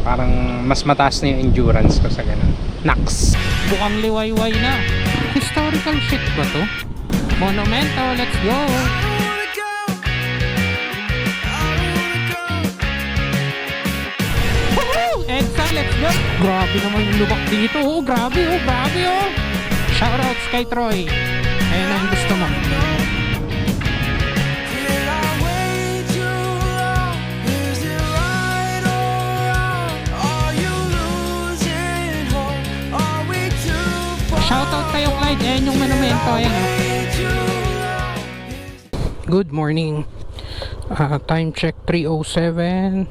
Parang mas mataas na yung endurance ko sa ganun. Naks! Bukang liwayway na. Historical shit ba to? Monumento, let's go! Woohoo! EDSA, let's go! Grabe naman yung lubak dito. Oh, grabe oh, grabe oh! Shoutouts kay Troy. Ayan ang gusto mo. Shoutout tayo Clyde. Ayan yung monumento. Ayan oh. Good morning. Time check 3:07.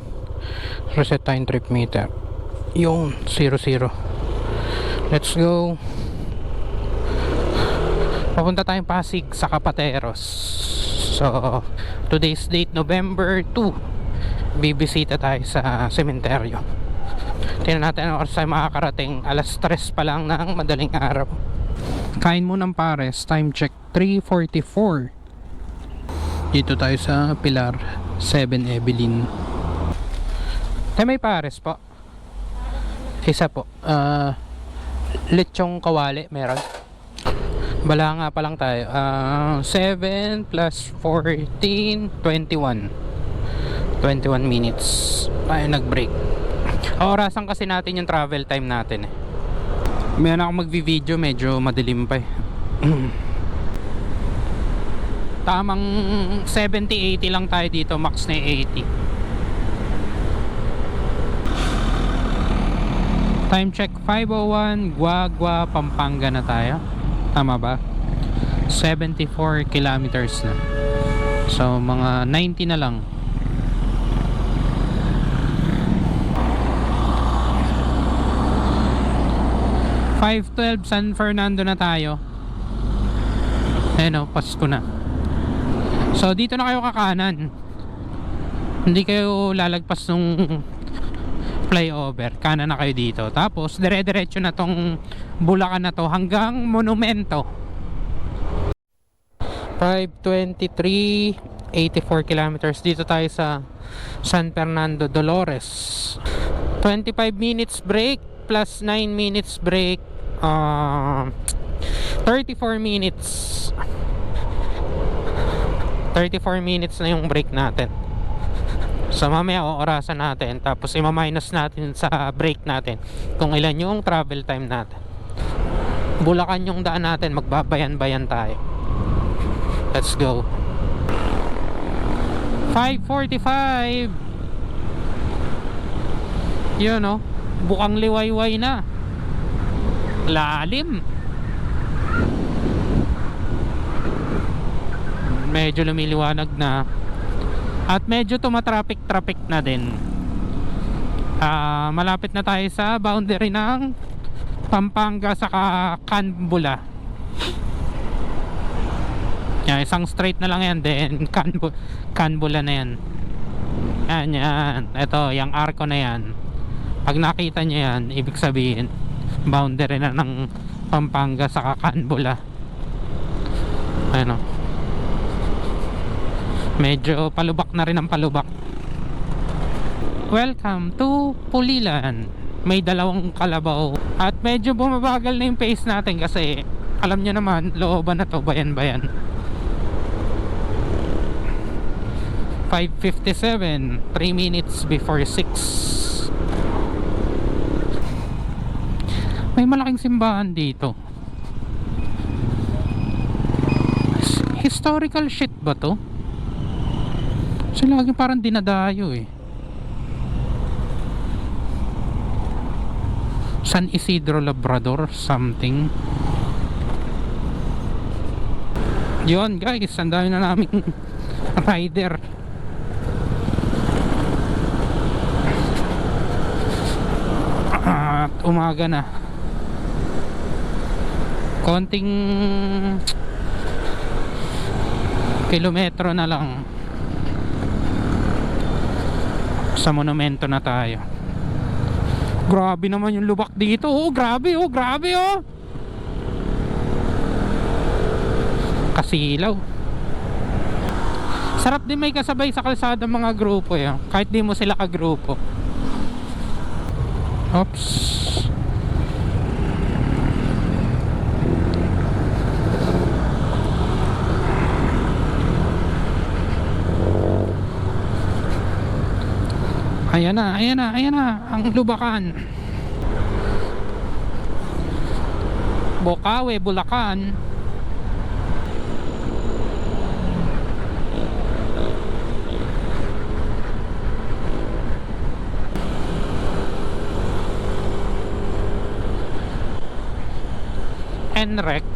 Reset time trip meter. Yung 00. Let's go. Papunta tayong Pasig sa Capateros. So today's date November 2. Bibisita tayo sa sementeryo. Tingnan natin ang oras tayo makakarating. Alas 3 pa lang ng madaling araw. Kain mo ng pares. Time check 3:44. Dito tayo sa Pilar 7 Evelyn. Tayo may pares po. Isa po. Lechong kawali meron. Bala nga pa lang tayo. 7 plus 14 21 minutes tayo nag-break. Orasan kasi natin yung travel time natin eh. Meron ako magvi-video, medyo madilim pa eh. Tamang 70-80 lang tayo dito, max na 80. Time check 5:01. Guagua, Pampanga na tayo. Tama ba? 74 kilometers na. So mga 90 na lang. .512 San Fernando na tayo. Ayan o, Pasko na. So dito na kayo kakanan. Hindi kayo lalagpas nung flyover. Kanan na kayo dito. Tapos dire-diretso na tong Bulacan na to hanggang Monumento. 5:23, 84 kilometers. Dito tayo sa San Fernando Dolores. 25 minutes break plus 9 minutes break. 34 minutes. 34 minutes na yung break natin. So mamaya orasan natin. Tapos ima-minus natin sa break natin kung ilan yung travel time natin. Bulacan yung daan natin. Magbabayan-bayan tayo. Let's go. 5:45. Yun oh. Bukang liwayway na. Lalim. Medyo lumiliwanag na. At medyo tumatraffic na din. Malapit na tayo sa boundary ng Pampanga saka Canbula. Yan, isang straight na lang yan. Then Canbula na yan. Yan. Ito, yung arco na yan. Pag nakita nyo yan, ibig sabihin boundary na ng Pampanga sa Canbula. Ano, medyo palubak na rin ang palubak. Welcome to Pulilan. May dalawang kalabaw. At medyo bumabagal na yung pace natin kasi alam nyo naman, looban na to, bayan-bayan. 5:57, 3 minutes before 6. May malaking simbahan dito. Historical shit ba to? So lagi parang dinadayo eh. San Isidro Labrador something. Yun guys, ang dami na naming rider. At umaga na. Konting kilometro na lang sa Monumento na tayo. Grabe naman yung lubak dito. Oh, grabe oh, grabe oh. Kasilaw. Sarap din may kasabay sa kalsada mga grupo eh. Kahit di mo sila kagrupo. Oops. Ayan na, ayan na, ayan na ang Lubacan. Bocaue, Bulacan. NREX.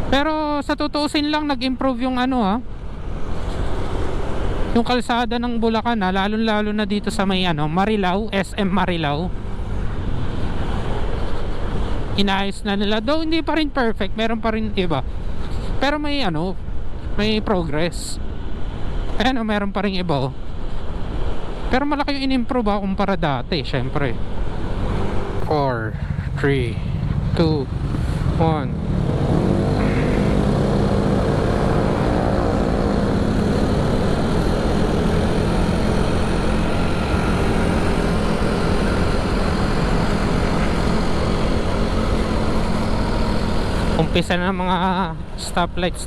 Pero sa tutuusin lang nag-improve yung ano yung kalsada ng Bulacan lalo na dito sa may Marilao, SM Marilao. Inaayos na nila, though hindi pa rin perfect, meron pa rin iba. Pero may may progress. Ayan meron pa rin iba Pero malaki yung in-improve kumpara dati, syempre. 4, 3, 2, 1. Umpisa na ng mga stoplight,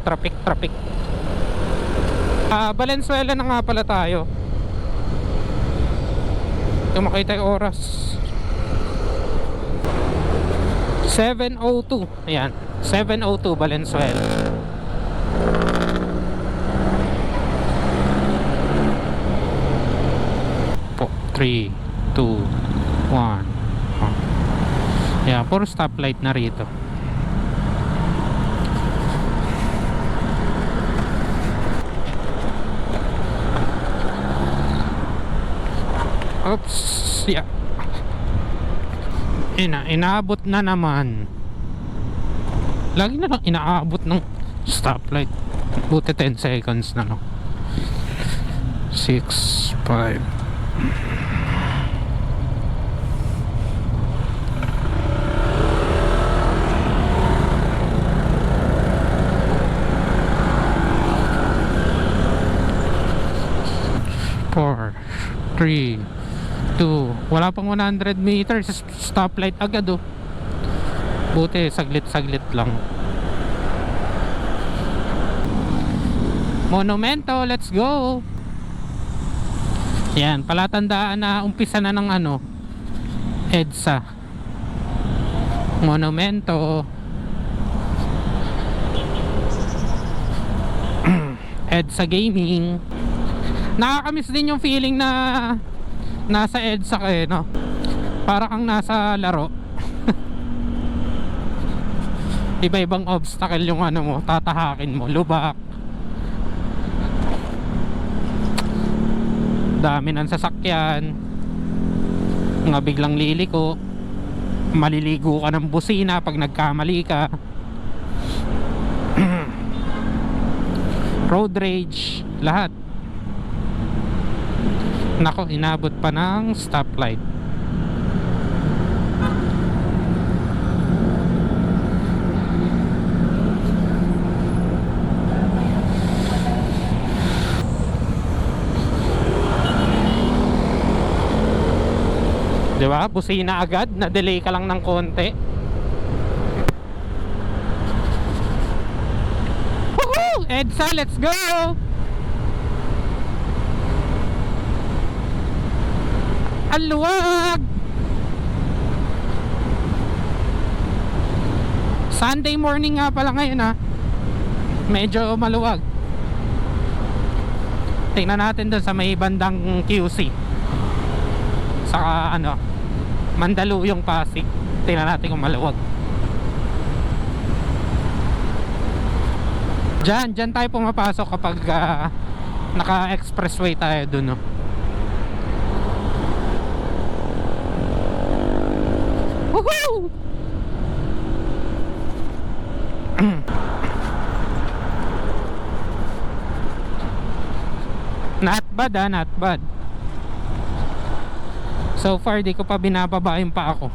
traffic. Valenzuela na nga pala tayo. Kung makita yung oras, 7:02. Ayan, 7:02 Valenzuela. Po, 3, 2, 1. Yeah, puro stoplight na rito. Oops, yeah. Inaabot na naman. Lagi na lang inaabot ng stoplight. Buti 10 seconds na 6, 5. Four, 3, 2. Wala pang 100 meters, stoplight agad Buti saglit lang. Monumento, let's go. Yan, palatandaan na umpisa na ng EDSA. Monumento. EDSA Gaming. Nakakamiss din yung feeling na nasa EDSA ka para kang nasa laro. Iba-ibang obstacle yung mo, tatahakin mo, lubak. Dami ng sasakyan. Mga biglang liliko. Maliligo ka ng busina pag nagkamali ka. Road rage, lahat. Nako, inabot pa ng stoplight. Diba? Busina agad, na-delay ka lang ng konti. Woohoo! EDSA, let's go! Ang luwag! Sunday morning nga pala ngayon medyo maluwag. Tingnan natin doon sa may bandang QC. Saka Mandaluyong, Pasig. Tingnan natin kung maluwag. Diyan tayo pumapasok kapag naka-expressway tayo dun Woohoo! Not bad ah, not bad. So far di ko pa binababa yung paa ko.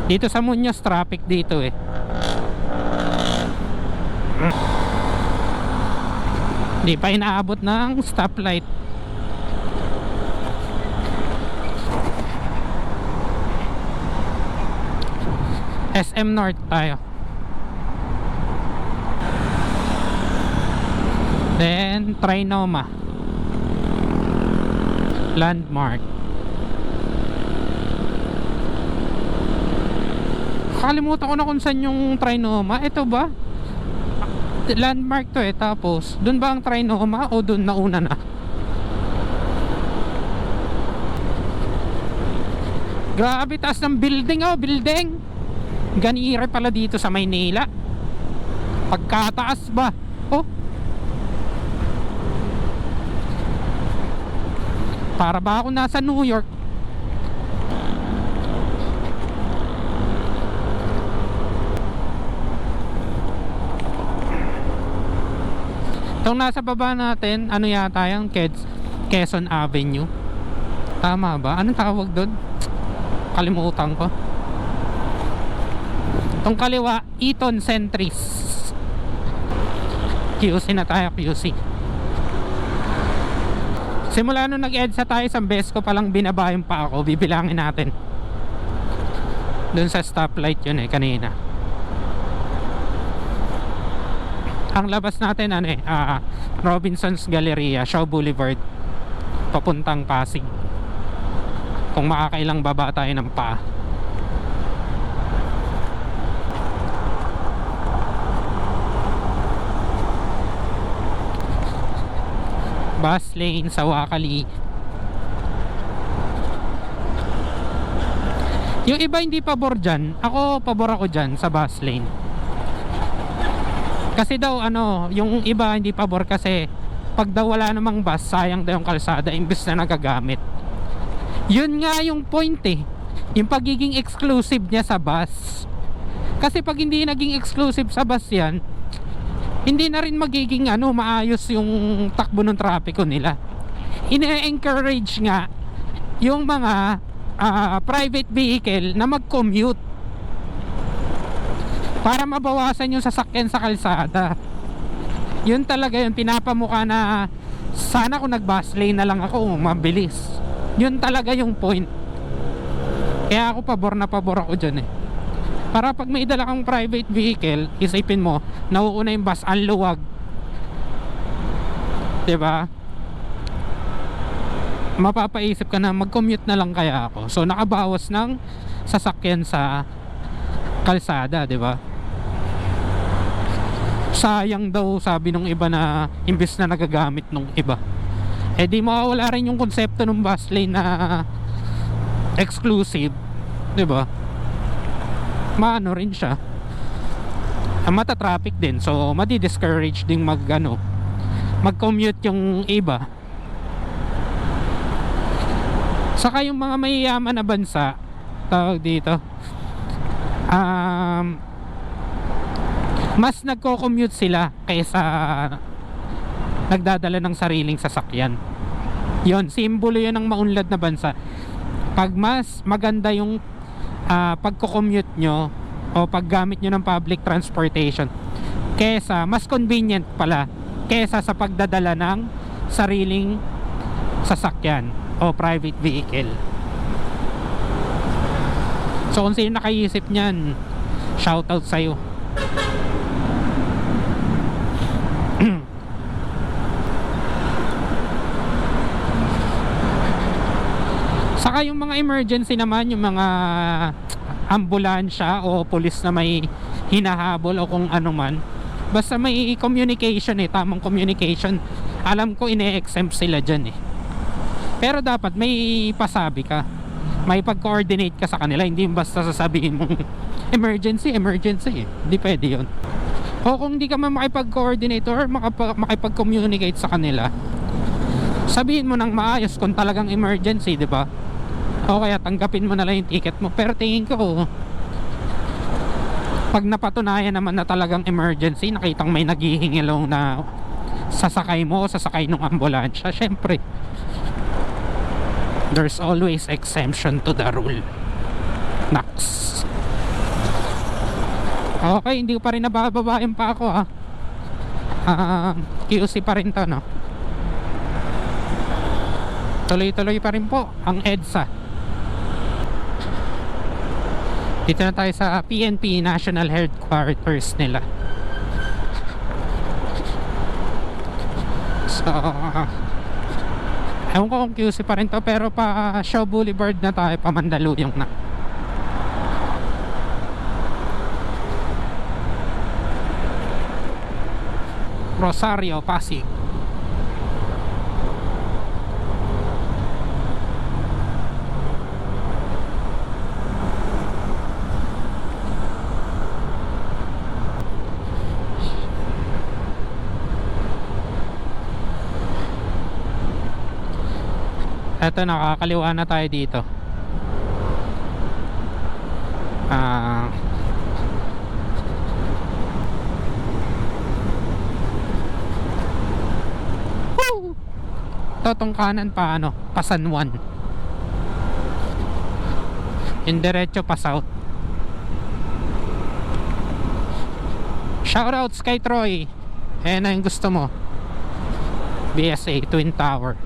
Dito sa Muñoz traffic dito eh. Di pa inaabot ng stoplight. SM North tayo. Then Trinoma Landmark. Kalimutan ko na kung saan yung Trinoma. Ito ba? Landmark to eh. Tapos dun ba ang Trinoma o dun nauna na? Grabe taas ng building oh, building. Ganire pala dito sa Maynila. Pagkataas ba? Oh, para ba ako nasa New York? Itong nasa baba natin, ano yata yung Quezon Avenue. Tama ba? Anong tawag doon? Kalimutan ko. Itong kaliwa, Eaton Centris. QC na tayo, QC. Simula nung nag-EDSA tayo, isang beses ko palang binaba yung pa ako. Bibilangin natin. Doon sa stoplight yun eh, kanina. Ang labas natin ano eh, Robinsons Galleria, Shaw Boulevard, papuntang Pasig. Kung makakailang baba tayo ng pa. Bus lane sa Wakali. Yung iba hindi pabor dyan. Ako pabor ako dyan sa bus lane. Kasi daw ano, yung iba hindi pabor kasi pag daw wala namang bus, sayang daw yung kalsada imbes na nagagamit. Yun nga yung point eh, yung pagiging exclusive niya sa bus. Kasi pag hindi naging exclusive sa bus yan, hindi na rin magiging ano, maayos yung takbo ng trapiko nila. Ine-encourage nga yung mga private vehicle na mag-commute para mabawasan yung sasakyan sa kalsada. Yun talaga yun, pinapamukha na sana kung nag-bus lane na lang ako, mabilis. Yun talaga yung point. Kaya ako pabor na pabor ako dyan eh. Para pag may dala kang private vehicle, isipin mo, nauuna yung bus, ang luwag. Diba? Mapapaisip ka na, mag-commute na lang kaya ako. So nakabawas ng sasakyan sa kalsada, diba? Sayang daw, sabi nung iba na imbes na nagagamit nung iba. Eh di mawawala rin yung konsepto ng bus lane na exclusive, diba? Maano rin siya, mata-traffic din, so madi-discourage din mag-commute yung iba. Saka yung mga mayayaman na bansa, tawag dito, mas nagko-commute sila kaysa nagdadala ng sariling sasakyan. Yon, simbolo yun ng maunlad na bansa. Pag mas maganda yung pagko-commute nyo o paggamit nyo ng public transportation, kesa mas convenient pala kesa sa pagdadala ng sariling sasakyan o private vehicle. So kung sino nakaisip nyan, shoutout sa'yo. Saka yung mga emergency naman, yung mga ambulansya o pulis na may hinahabol o kung ano man, basta may communication eh, tamang communication, alam ko ine-exempt sila dyan eh. Pero dapat may pasabi ka, may pag-coordinate ka sa kanila, hindi basta sasabihin mong emergency eh, hindi pwede yun. O kung hindi ka man makipag-coordinate or makipag-communicate sa kanila, sabihin mo ng maayos kung talagang emergency, di ba? O kaya tanggapin mo na lang yung ticket mo. Pero tingin ko Pag napatunayan naman na talagang emergency, nakitang may naghihingilong na sasakay mo, sasakay ng ambulansya, syempre there's always exemption to the rule. Naks. Okay, hindi ko pa rin nabababain pa ako ha. QC pa rin to, no? Tuloy-tuloy pa rin po ang EDSA. Dito na tayo sa PNP National Headquarters nila. So ewan ko kung QC pa rin to, pero pa Shaw Boulevard na tayo, pa Mandaluyong na. Rosario, Pasig. Eto, nakakaliwa na tayo dito. Totong kanan pa ano, pa San Juan. Yung diretso pa south. Shoutouts kay Troy. Ayan na yung gusto mo. BSA Twin Tower.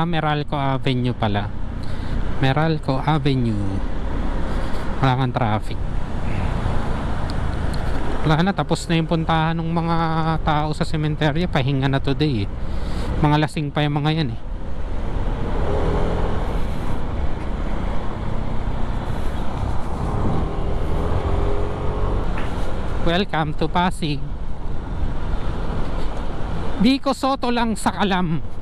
Meralco Avenue pala. Meralco Avenue. Wala kang traffic. Wala na, tapos na yung puntahan ng mga tao sa sementeryo. Pahinga na today eh. Mga lasing pa yung mga yan eh. Welcome to Pasig. Vico Soto lang sa Kalam.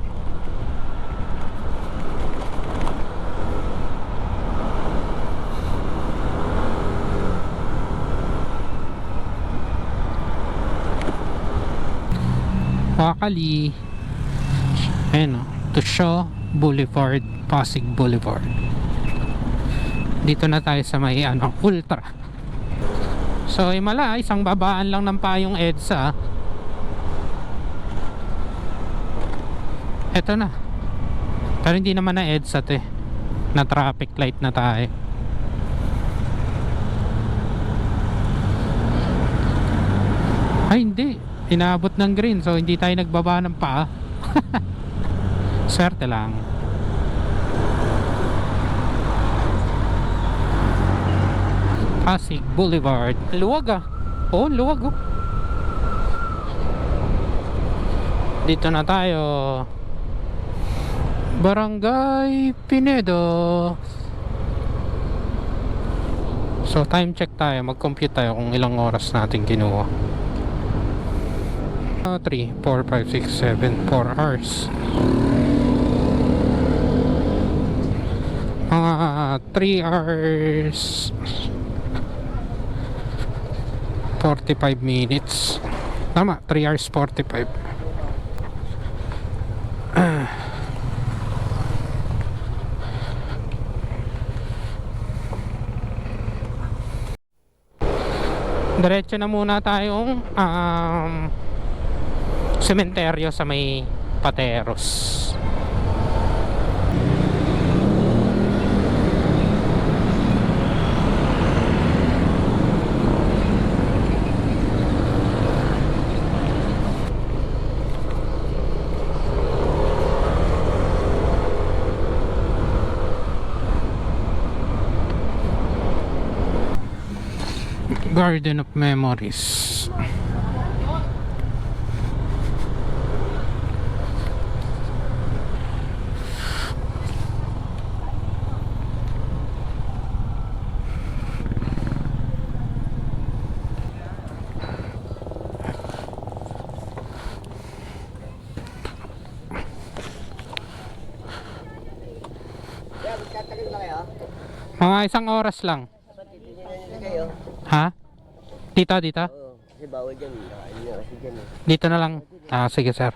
Wakali. Ayan o, to Shaw Boulevard, Pasig Boulevard. Dito na tayo sa may Ultra. So Himala, isang babaan lang ng payong EDSA. Eto na. Pero hindi naman na EDSA to eh. Na traffic light na tayo. Ay hindi, inaabot ng green, so hindi tayo nagbaba ng paa. Swerte lang. Pasig Boulevard. Luwag ah. Oo, luwag oh. Dito na tayo. Barangay Pinedo. So time check tayo, mag-compute tayo kung ilang oras natin kinuha. 3, 4, 5, 6, 7, 4 hours. Mga 3 hours 45 minutes. Tama, 3 hours 45. Diretso na muna tayong sementeryo sa may Pateros. Garden of Memories. Mga isang oras lang. Ha? Dito, dito? Oo, kasi bawal dyan. Kasi dyan eh. Dito na lang. Ah, sige sir.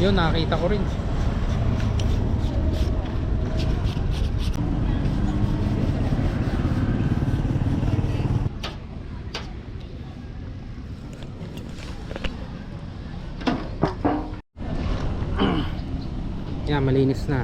Yun, nakita ko rin. Yan, malinis na.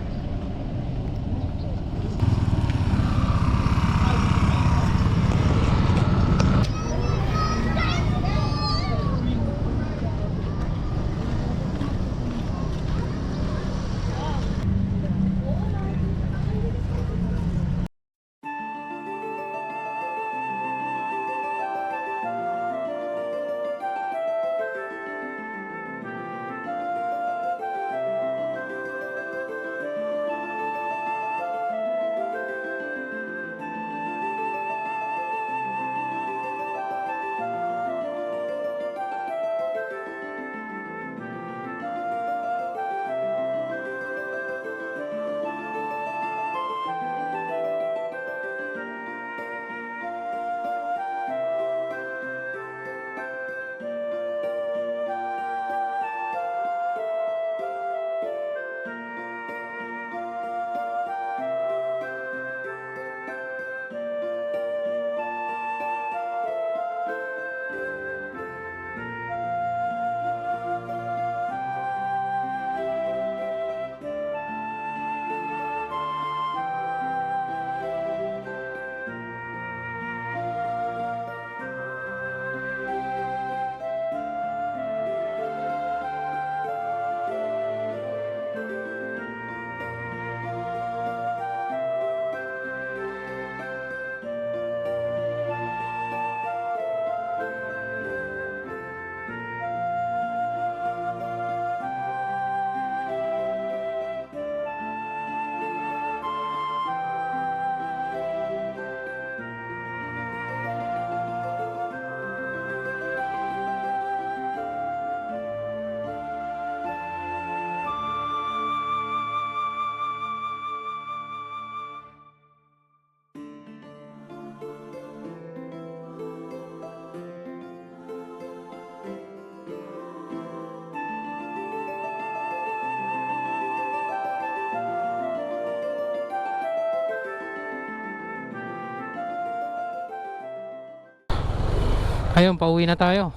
Ayun, pauwi na tayo.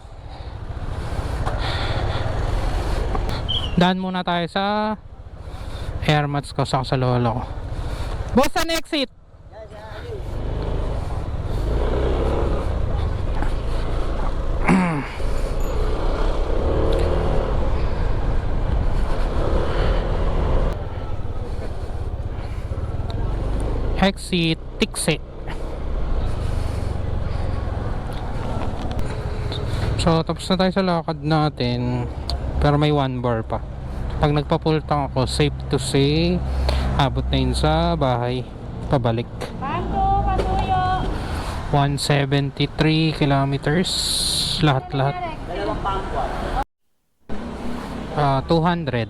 Daan muna tayo sa air mats ko sa lolo ko. Boss, an exit. Exit Tixi. So tapos na tayo sa lakad natin, pero may 1 bar pa. Pag nagpa-full tank ako, safe to say abot na yun sa bahay pabalik. 173 kilometers lahat 200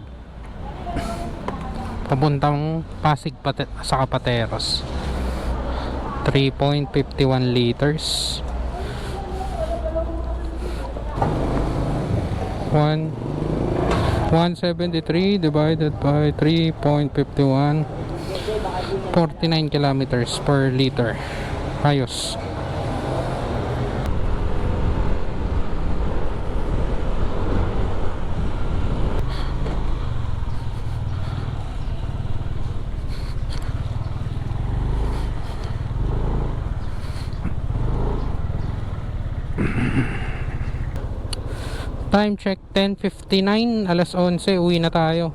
papuntang Pasig sa Pateros. 3.51 liters. 173 divided by 3.51, 49 kilometers per liter. Ayos. Time check 10:59, alas 11, uwi na tayo.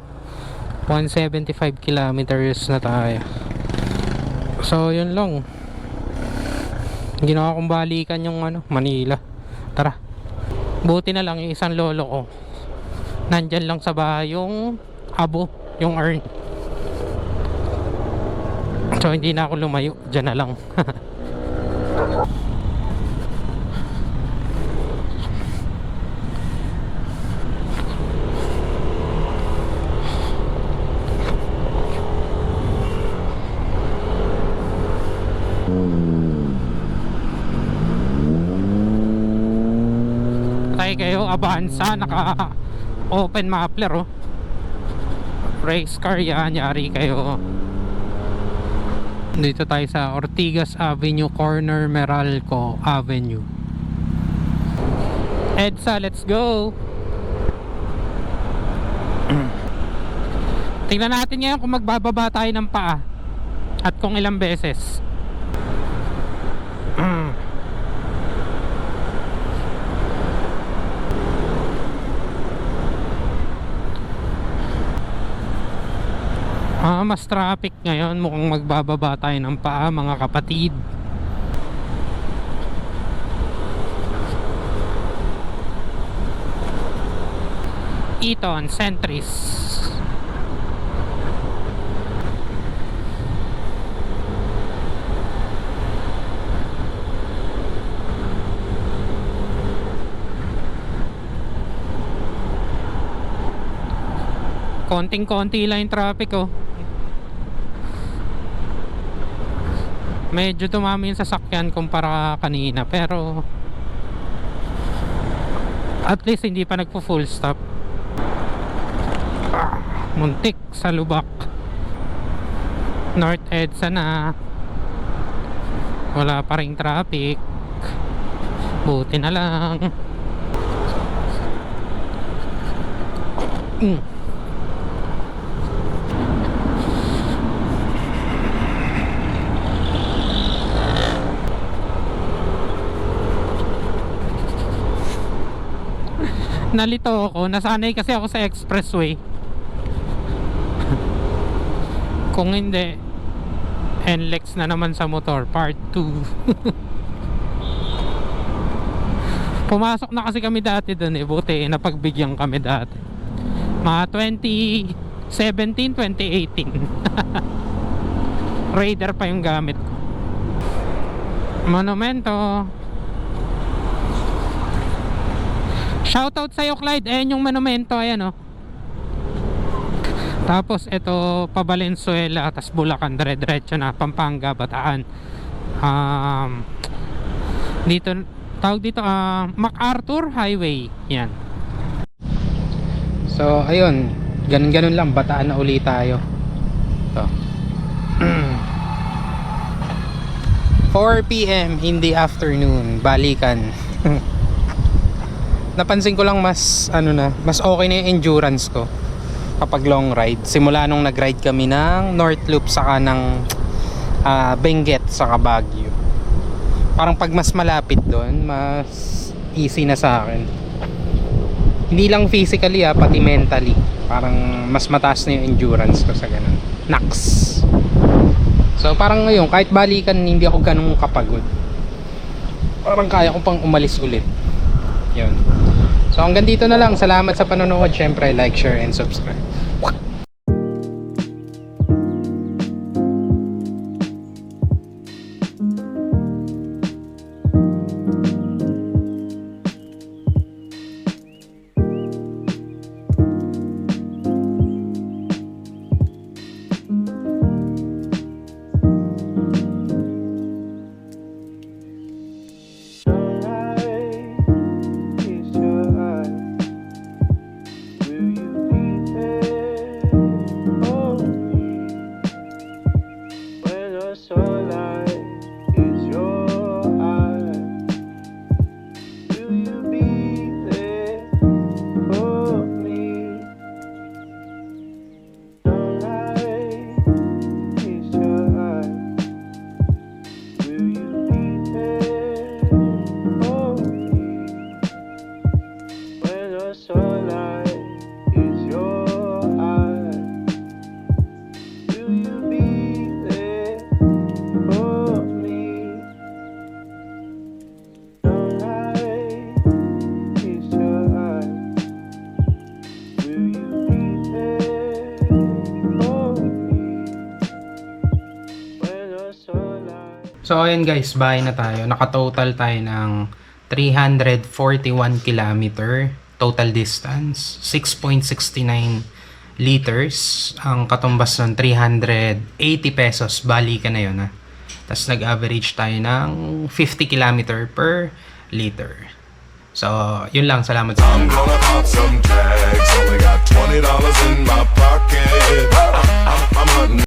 175 kilometers na tayo. So yun lang, ginawa kong balikan yung Manila. Tara, buti na lang yung isang lolo ko nandyan lang sa bahay, yung abo, yung urn. So hindi na ako lumayo, dyan na lang. Tayo kayo, Avanza, naka open muffler, oh. race car yan, yari kayo. Dito tayo sa Ortigas Avenue corner, Meralco Avenue. EDSA, let's go. Tingnan natin ngayon kung magbababa tayo ng paa at kung ilang beses. Mas traffic ngayon, mukhang magbababa tayo ng paa mga kapatid. Eton, Centris. Konting-konti lang yung traffic oh. Medyo dumami yung sasakyan kumpara kanina, pero at least hindi pa nagpo full stop. Muntik sa lubak. North EDSA na. Wala pa ring traffic. Buti na lang. Nalito ako, nasanay kasi ako sa expressway. Kung hindi, NLEX na naman sa motor, part 2. Pumasok na kasi kami dati dun eh, buti napagbigyan kami dati. Mga 2017, 2018. Raider pa yung gamit ko. Monumento. Shoutout sa'yo Clyde, ayan yung monumento, ayan oh. Tapos ito pa Valenzuela, tas Bulacan, dire-diretso na Pampanga, Bataan. Dito tawag dito MacArthur Highway, yan. So ayun, ganun lang, Bataan na ulit tayo. Ito. 4 PM in the afternoon, balikan. Napansin ko lang mas mas okay na yung endurance ko kapag long ride. Simula nung nag-ride kami ng North Loop saka ng Benguet saka Baguio. Parang pag mas malapit doon, mas easy na sa akin. Hindi lang physically pati mentally. Parang mas mataas na yung endurance ko sa ganun. Nax. So parang ngayon, kahit balikan hindi ako ganun kapagod. Parang kaya ko pang umalis ulit. Yun. So hanggang dito na lang. Salamat sa panonood. Syempre like, share, and subscribe. So ayun guys, bahay na tayo. Nakatotal tayo ng 341 kilometer total distance, 6.69 liters. Ang katumbas ng 380 pesos, balikan na yun ha. Tapos nag-average tayo ng 50 kilometer per liter. So yun lang, salamat sa